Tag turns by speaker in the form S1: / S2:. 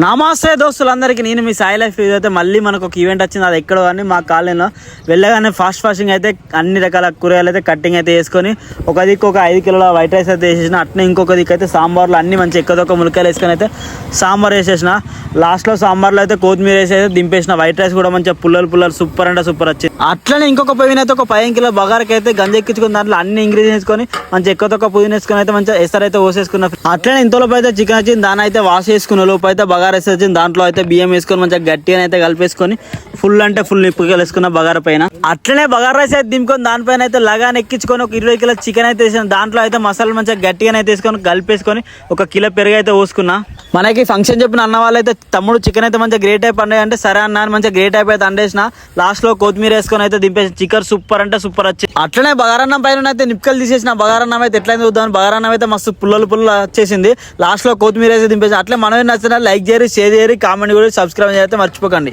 S1: నమస్తే దోస్తులందరికీ, నేను మీ సాయి లైఫ్. ఇదైతే మళ్ళీ మనకు ఒక ఈవెంట్ వచ్చింది. అది ఎక్కడో అని మా కాలనీలో వెళ్ళగానే ఫాస్టింగ్ అయితే అన్ని రకాల కూరగాయలు అయితే కట్టింగ్ అయితే వేసుకొని ఒక దిక్కు ఒక 5 కిలోల వైట్ రైస్ అయితే వేసేసిన. అట్నే ఇంకొక దిక్కు అయితే సాంబార్లో అన్ని మంచి ఎక్కువ ములకాయలు వేసుకొని అయితే సాంబార్ వేసేసిన. లాస్ట్లో సాంబార్లో అయితే కొత్తిమీర వేసి అయితే దింపేసిన. వైట్ రైస్ కూడా మంచిగా పుల్లలు సూపర్ అంటే సూపర్ వచ్చింది. అట్లనే ఇంకొక పొయ్యిన అయితే ఒక 15 కిలో బగారకి అయితే గంజ ఎక్కించుకుని దాంట్లో అన్ని ఇంగ్రీడియంట్స్ వేసుకొని మంచి ఎక్కువ పుదీనా వేసుకొని అయితే మంచిగా ఎసరు అయితే పోసేసుకున్న. అట్లనే ఇంతలోపు అయితే చికెన్ వచ్చింది, దాని అయితే వాష్ చేసుకున్న లోపు అయితే బగారా వచ్చింది. దాంట్లో అయితే బియ్యం వేసుకొని మంచిగా గట్టిగా అయితే కలిపేసుకొని ఫుల్ అంటే ఫుల్ నిప్పుగా వేసుకున్న బగారా పైన. అట్లనే బగారా రైస్ అయితే దింపుకొని దానిపైన అయితే లగాన్ ఎక్కించుకొని ఒక 20 కిలో చికెన్ అయితే వేసాను. దాంట్లో అయితే మసాలా మంచిగా గట్టిగా అయితే వేసుకొని కలిపేసుకొని 1 కిలో పెరుగు అయితే పోసుకున్నా. మనకి ఫంక్షన్ చెప్పిన అన్న వాళ్ళు అయితే తమ్ముడు చికెన్ అయితే మంచిగా గ్రేట్ అయిపోయి అండే అంటే సరే అన్న అని మంచిగా గ్రేట్ అయిపోయి అండేసిన. లాస్ట్ లో కొత్తిమీర వేసుకొని అయితే దింపేసి చికెన్ సూపర్ అంటే సూపర్ వచ్చింది. అట్లనే బగారన్నం పైన అయితే నిప్పుకలు తీసేసిన. బగారన్నం అయితే ఎట్లయితే చూద్దాం, బగారన్నం అయితే మస్తు పుల్లలు వచ్చేసింది. లాస్ట్ లో కొత్తిమీర అయితే దింపేసి. అట్లే మనమే నచ్చిన లైక్ చేయరు, షేర్ చేయరు, కామెంట్ కూడా సబ్స్క్రైబ్ చేస్తే మర్చిపోకండి.